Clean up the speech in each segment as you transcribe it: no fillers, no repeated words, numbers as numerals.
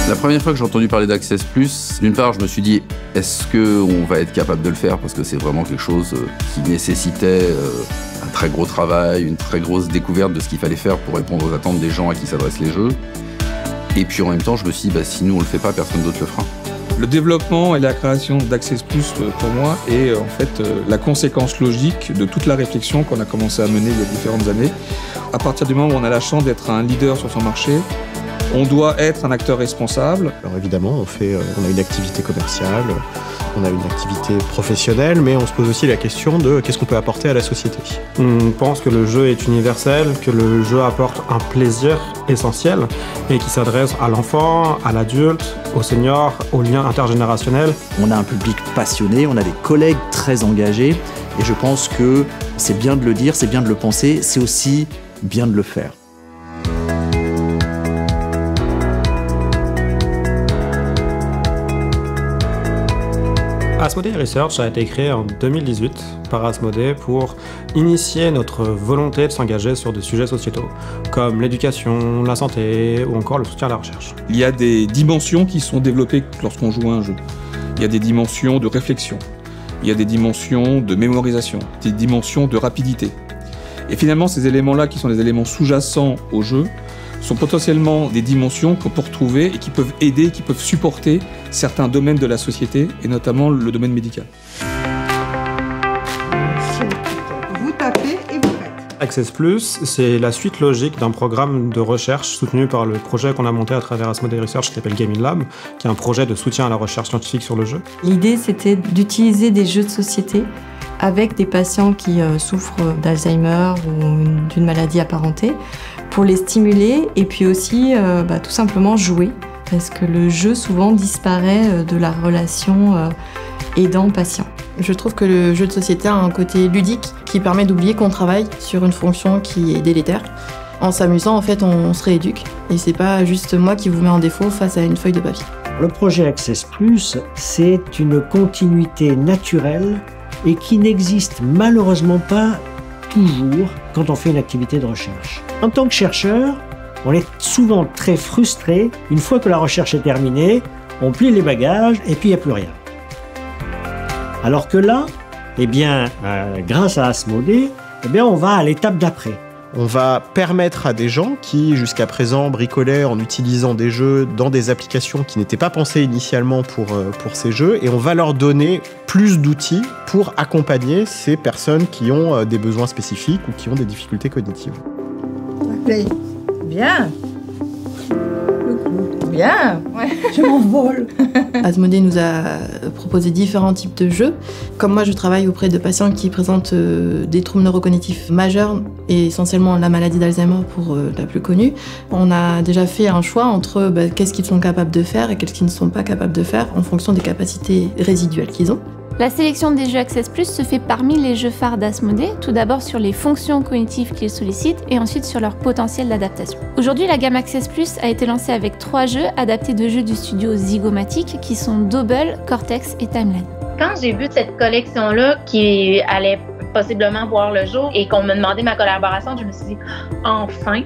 La première fois que j'ai entendu parler d'Access+, d'une part, je me suis dit, est-ce qu'on va être capable de le faire? Parce que c'est vraiment quelque chose qui nécessitait un très gros travail, une très grosse découverte de ce qu'il fallait faire pour répondre aux attentes des gens à qui s'adressent les jeux. Et puis en même temps, je me suis dit, si nous on le fait pas, personne d'autre le fera. Le développement et la création d'Access+, pour moi, est en fait la conséquence logique de toute la réflexion qu'on a commencé à mener il y a différentes années. À partir du moment où on a la chance d'être un leader sur son marché, on doit être un acteur responsable. Alors évidemment, on a une activité commerciale, on a une activité professionnelle, mais on se pose aussi la question de qu'est-ce qu'on peut apporter à la société. On pense que le jeu est universel, que le jeu apporte un plaisir essentiel et qui s'adresse à l'enfant, à l'adulte, au senior, au lien intergénérationnel. On a un public passionné, on a des collègues très engagés et je pense que c'est bien de le dire, c'est bien de le penser, c'est aussi bien de le faire. Asmodee Research a été créé en 2018 par Asmodee pour initier notre volonté de s'engager sur des sujets sociétaux, comme l'éducation, la santé ou encore le soutien à la recherche. Il y a des dimensions qui sont développées lorsqu'on joue à un jeu. Il y a des dimensions de réflexion, il y a des dimensions de mémorisation, des dimensions de rapidité. Et finalement, ces éléments-là, qui sont des éléments sous-jacents au jeu, sont potentiellement des dimensions qu'on peut retrouver et qui peuvent aider, qui peuvent supporter certains domaines de la société, et notamment le domaine médical. Vous tapez et vous faites. Access+, c'est la suite logique d'un programme de recherche soutenu par le projet qu'on a monté à travers Asmodee Research qui s'appelle Gaming Lab, qui est un projet de soutien à la recherche scientifique sur le jeu. L'idée, c'était d'utiliser des jeux de société avec des patients qui souffrent d'Alzheimer ou d'une maladie apparentée, pour les stimuler et puis aussi tout simplement jouer, parce que le jeu souvent disparaît de la relation aidant-patient. Je trouve que le jeu de société a un côté ludique qui permet d'oublier qu'on travaille sur une fonction qui est délétère. En s'amusant, en fait, on se rééduque et c'est pas juste moi qui vous mets en défaut face à une feuille de papier. Le projet Access+, c'est une continuité naturelle et qui n'existe malheureusement pas toujours quand on fait une activité de recherche. En tant que chercheur, on est souvent très frustré. Une fois que la recherche est terminée, on plie les bagages et puis il n'y a plus rien. Alors que là, grâce à Asmodee, on va à l'étape d'après. On va permettre à des gens qui, jusqu'à présent, bricolaient en utilisant des jeux dans des applications qui n'étaient pas pensées initialement pour ces jeux, et on va leur donner plus d'outils pour accompagner ces personnes qui ont des besoins spécifiques ou qui ont des difficultés cognitives. Allez, bien. Bien, ouais. Je m'envole. Asmodee nous a proposé différents types de jeux. Comme moi, je travaille auprès de patients qui présentent des troubles neurocognitifs majeurs et essentiellement la maladie d'Alzheimer pour la plus connue. On a déjà fait un choix entre qu'est-ce qu'ils sont capables de faire et qu'est-ce qu'ils ne sont pas capables de faire en fonction des capacités résiduelles qu'ils ont. La sélection des jeux Access+ se fait parmi les jeux phares d'Asmodee, tout d'abord sur les fonctions cognitives qu'ils sollicitent et ensuite sur leur potentiel d'adaptation. Aujourd'hui, la gamme Access+ a été lancée avec 3 jeux adaptés de jeux du studio Zygomatic qui sont Dobble, Cortex et Timeline. Quand j'ai vu cette collection-là qui allait possiblement voir le jour et qu'on me demandait ma collaboration, je me suis dit, enfin,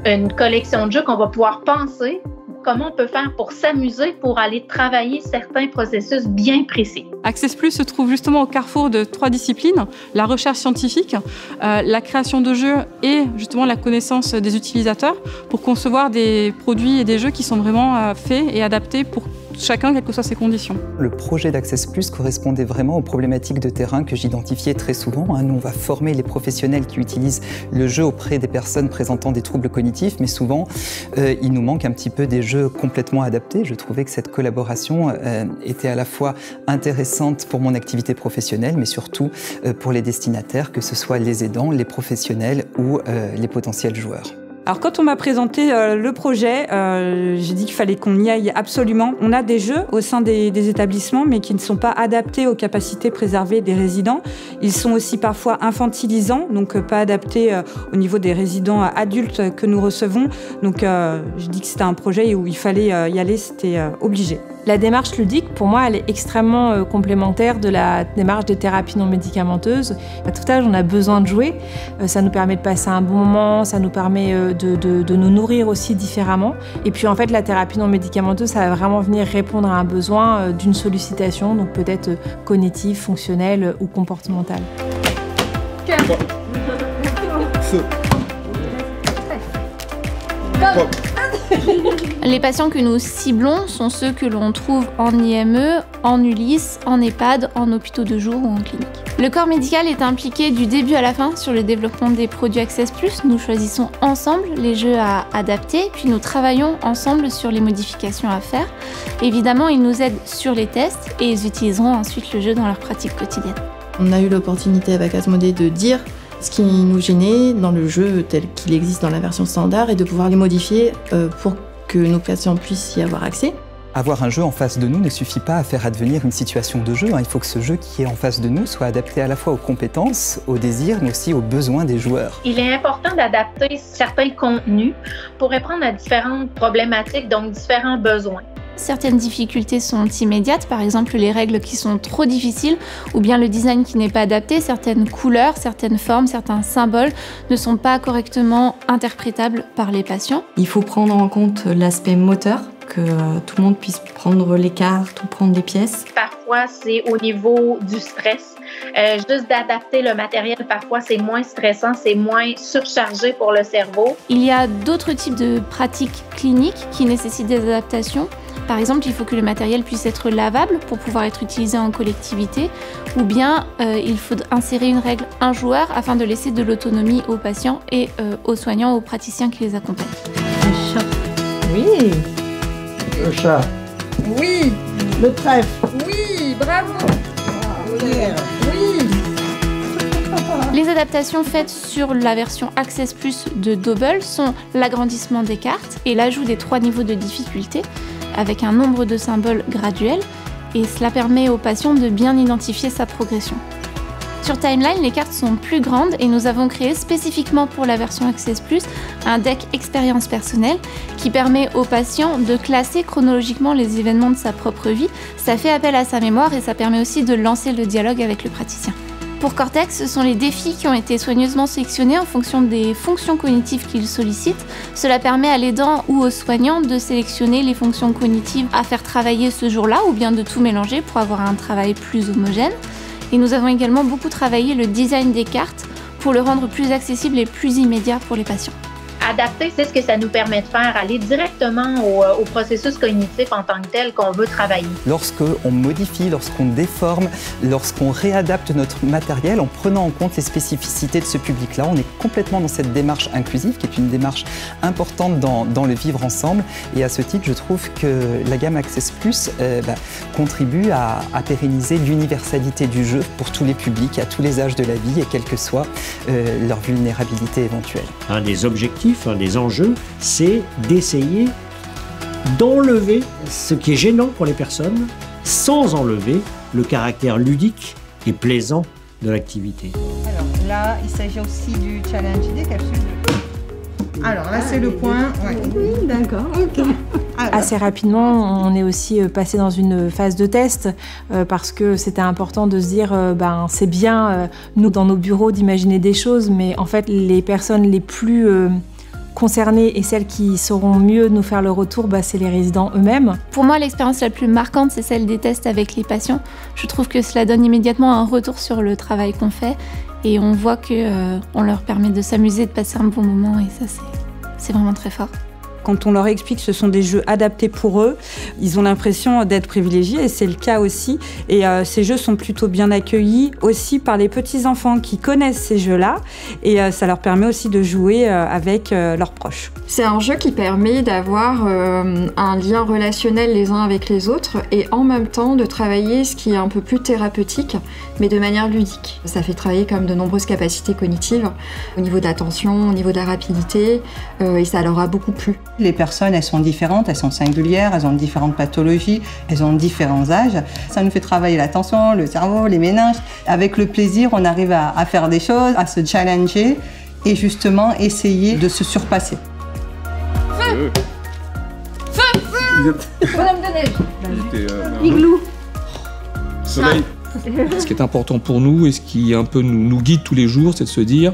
une collection de jeux qu'on va pouvoir penser comment on peut faire pour s'amuser, pour aller travailler certains processus bien précis. Access+ se trouve justement au carrefour de 3 disciplines, la recherche scientifique, la création de jeux et justement la connaissance des utilisateurs pour concevoir des produits et des jeux qui sont vraiment faits et adaptés pour chacun, quelles que soient ses conditions. Le projet d'Access+ correspondait vraiment aux problématiques de terrain que j'identifiais très souvent. Nous, on va former les professionnels qui utilisent le jeu auprès des personnes présentant des troubles cognitifs, mais souvent, il nous manque un petit peu des jeux complètement adaptés. Je trouvais que cette collaboration était à la fois intéressante pour mon activité professionnelle, mais surtout pour les destinataires, que ce soit les aidants, les professionnels ou les potentiels joueurs. Alors quand on m'a présenté le projet, j'ai dit qu'il fallait qu'on y aille absolument. On a des jeux au sein des établissements, mais qui ne sont pas adaptés aux capacités préservées des résidents. Ils sont aussi parfois infantilisants, donc pas adaptés au niveau des résidents adultes que nous recevons. Donc j'ai dit que c'était un projet où il fallait y aller, c'était obligé. La démarche ludique, pour moi, elle est extrêmement complémentaire de la démarche de thérapie non médicamenteuse. À tout âge, on a besoin de jouer. Ça nous permet de passer un bon moment, ça nous permet de nous nourrir aussi différemment. Et puis en fait, la thérapie non médicamenteuse, ça va vraiment venir répondre à un besoin d'une sollicitation, donc peut-être cognitive, fonctionnelle ou comportementale. Les patients que nous ciblons sont ceux que l'on trouve en IME, en ULIS, en EHPAD, en hôpitaux de jour ou en clinique. Le corps médical est impliqué du début à la fin sur le développement des produits Access+. Nous choisissons ensemble les jeux à adapter, puis nous travaillons ensemble sur les modifications à faire. Évidemment, ils nous aident sur les tests et ils utiliseront ensuite le jeu dans leur pratique quotidienne. On a eu l'opportunité avec Asmodée de dire ce qui nous gênait dans le jeu tel qu'il existe dans la version standard et de pouvoir les modifier pour que nos patients puissent y avoir accès. Avoir un jeu en face de nous ne suffit pas à faire advenir une situation de jeu. Il faut que ce jeu qui est en face de nous soit adapté à la fois aux compétences, aux désirs, mais aussi aux besoins des joueurs. Il est important d'adapter certains contenus pour répondre à différentes problématiques, donc différents besoins. Certaines difficultés sont immédiates, par exemple les règles qui sont trop difficiles ou bien le design qui n'est pas adapté, certaines couleurs, certaines formes, certains symboles ne sont pas correctement interprétables par les patients. Il faut prendre en compte l'aspect moteur, que tout le monde puisse prendre les cartes ou prendre les pièces. Parfois, c'est au niveau du stress. Juste d'adapter le matériel, parfois, c'est moins stressant, c'est moins surchargé pour le cerveau. Il y a d'autres types de pratiques cliniques qui nécessitent des adaptations. Par exemple, il faut que le matériel puisse être lavable pour pouvoir être utilisé en collectivité, ou bien il faut insérer une règle un joueur afin de laisser de l'autonomie aux patients et aux soignants, aux praticiens qui les accompagnent. Le chat. Oui. Le chat. Oui. Le trèfle. Oui, bravo. Oui. Les adaptations faites sur la version Access+ de Dobble sont l'agrandissement des cartes et l'ajout des 3 niveaux de difficulté, avec un nombre de symboles graduel, et cela permet aux patients de bien identifier sa progression. Sur Timeline, les cartes sont plus grandes et nous avons créé spécifiquement pour la version Access+, un deck expérience personnelle qui permet aux patients de classer chronologiquement les événements de sa propre vie. Ça fait appel à sa mémoire et ça permet aussi de lancer le dialogue avec le praticien. Pour Cortex, ce sont les défis qui ont été soigneusement sélectionnés en fonction des fonctions cognitives qu'ils sollicitent. Cela permet à l'aidant ou aux soignants de sélectionner les fonctions cognitives à faire travailler ce jour-là ou bien de tout mélanger pour avoir un travail plus homogène. Et nous avons également beaucoup travaillé le design des cartes pour le rendre plus accessible et plus immédiat pour les patients. Adapter, c'est ce que ça nous permet de faire, aller directement au processus cognitif en tant que tel qu'on veut travailler. Lorsqu'on modifie, lorsqu'on déforme, lorsqu'on réadapte notre matériel en prenant en compte les spécificités de ce public-là, on est complètement dans cette démarche inclusive qui est une démarche importante dans le vivre ensemble. Et à ce titre, je trouve que la gamme Access+ contribue à pérenniser l'universalité du jeu pour tous les publics, à tous les âges de la vie et quelle que soit leur vulnérabilité éventuelle. Un des objectifs, un des enjeux, c'est d'essayer d'enlever ce qui est gênant pour les personnes sans enlever le caractère ludique et plaisant de l'activité. Alors là, il s'agit aussi du challenge des capsules. Alors là, c'est le point. Ouais. Oui, d'accord, ok. Assez rapidement, on est aussi passé dans une phase de test parce que c'était important de se dire c'est bien, nous, dans nos bureaux, d'imaginer des choses, mais en fait, les personnes les plus concernées et celles qui sauront mieux nous faire le retour, c'est les résidents eux-mêmes. Pour moi, l'expérience la plus marquante, c'est celle des tests avec les patients. Je trouve que cela donne immédiatement un retour sur le travail qu'on fait et on voit qu'on leur permet de s'amuser, de passer un bon moment et ça, c'est vraiment très fort. Quand on leur explique que ce sont des jeux adaptés pour eux, ils ont l'impression d'être privilégiés et c'est le cas aussi. Et ces jeux sont plutôt bien accueillis aussi par les petits-enfants qui connaissent ces jeux-là et ça leur permet aussi de jouer avec leurs proches. C'est un jeu qui permet d'avoir un lien relationnel les uns avec les autres et en même temps de travailler ce qui est un peu plus thérapeutique mais de manière ludique. Ça fait travailler comme de nombreuses capacités cognitives au niveau de l'attention, au niveau de la rapidité et ça leur a beaucoup plu. Les personnes, elles sont différentes, elles sont singulières, elles ont différentes pathologies, elles ont différents âges. Ça nous fait travailler l'attention, le cerveau, les méninges. Avec le plaisir, on arrive à faire des choses, à se challenger et justement essayer de se surpasser. Feu! Bonhomme de neige. Igloo. Soleil. Ce qui est important pour nous et ce qui un peu nous guide tous les jours, c'est de se dire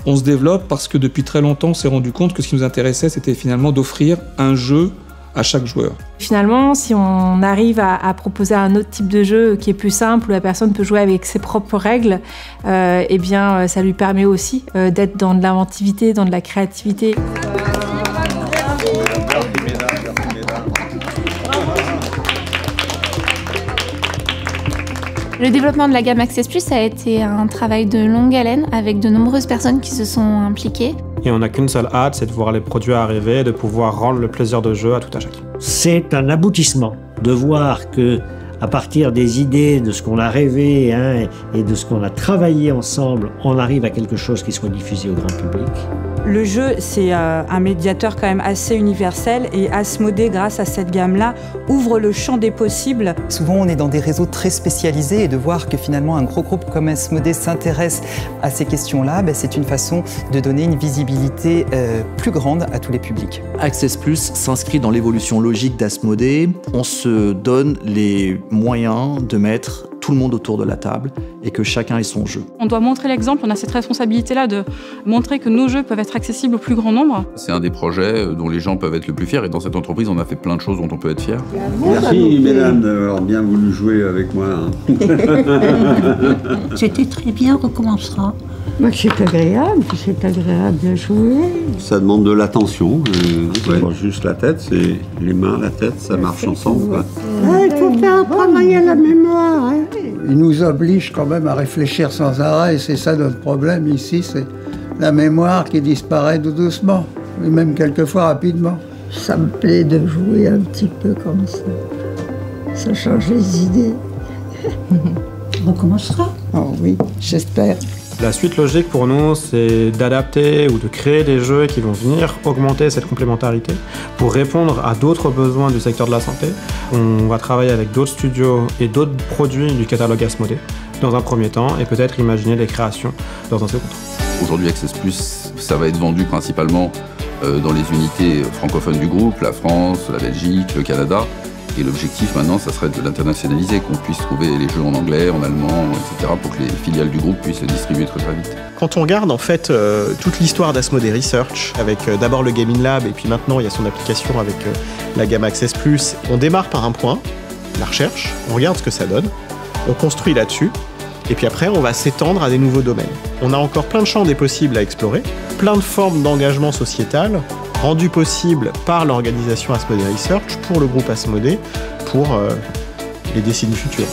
On se développe parce que depuis très longtemps, on s'est rendu compte que ce qui nous intéressait, c'était finalement d'offrir un jeu à chaque joueur. Finalement, si on arrive à proposer un autre type de jeu qui est plus simple, où la personne peut jouer avec ses propres règles, eh bien, ça lui permet aussi d'être dans de l'inventivité, dans de la créativité. Le développement de la gamme Access Plus a été un travail de longue haleine avec de nombreuses personnes qui se sont impliquées. Et on n'a qu'une seule hâte, c'est de voir les produits arriver et de pouvoir rendre le plaisir de jeu à tout à chacun. C'est un aboutissement de voir que, à partir des idées, de ce qu'on a rêvé et de ce qu'on a travaillé ensemble, on arrive à quelque chose qui soit diffusé au grand public. Le jeu, c'est un médiateur quand même assez universel et Asmodée, grâce à cette gamme-là, ouvre le champ des possibles. Souvent, on est dans des réseaux très spécialisés et de voir que finalement un gros groupe comme Asmodée s'intéresse à ces questions-là, c'est une façon de donner une visibilité plus grande à tous les publics. Access Plus s'inscrit dans l'évolution logique d'Asmodée. On se donne les moyens de mettre tout le monde autour de la table et que chacun ait son jeu. On doit montrer l'exemple, on a cette responsabilité-là de montrer que nos jeux peuvent être accessibles au plus grand nombre. C'est un des projets dont les gens peuvent être le plus fiers et dans cette entreprise, on a fait plein de choses dont on peut être fier. Merci mesdames d'avoir bien voulu jouer avec moi. C'était très bien, on recommencera. C'est agréable de jouer. Ça demande de l'attention, pas juste la tête, c'est les mains, la tête, ça marche ensemble. Quoi. Il faut faire travailler la mémoire. Il nous oblige quand même à réfléchir sans arrêt et c'est ça notre problème ici, c'est la mémoire qui disparaît tout doucement, et même quelquefois rapidement. Ça me plaît de jouer un petit peu comme ça. Ça change les idées. On recommencera. Oh oui, j'espère. La suite logique pour nous, c'est d'adapter ou de créer des jeux qui vont venir augmenter cette complémentarité pour répondre à d'autres besoins du secteur de la santé. On va travailler avec d'autres studios et d'autres produits du catalogue Asmodée dans un premier temps et peut-être imaginer des créations dans un second temps. Aujourd'hui, Access Plus, ça va être vendu principalement dans les unités francophones du groupe, la France, la Belgique, le Canada. Et l'objectif maintenant, ça serait de l'internationaliser, qu'on puisse trouver les jeux en anglais, en allemand, etc., pour que les filiales du groupe puissent les distribuer très vite. Quand on regarde en fait toute l'histoire d'Asmodée Research, avec d'abord le Gaming Lab et puis maintenant il y a son application avec la gamme Access Plus, on démarre par un point, la recherche, on regarde ce que ça donne, on construit là-dessus, et puis après on va s'étendre à des nouveaux domaines. On a encore plein de champs des possibles à explorer, plein de formes d'engagement sociétal, rendu possible par l'organisation Asmodée Research pour le groupe Asmodée pour les décennies futures.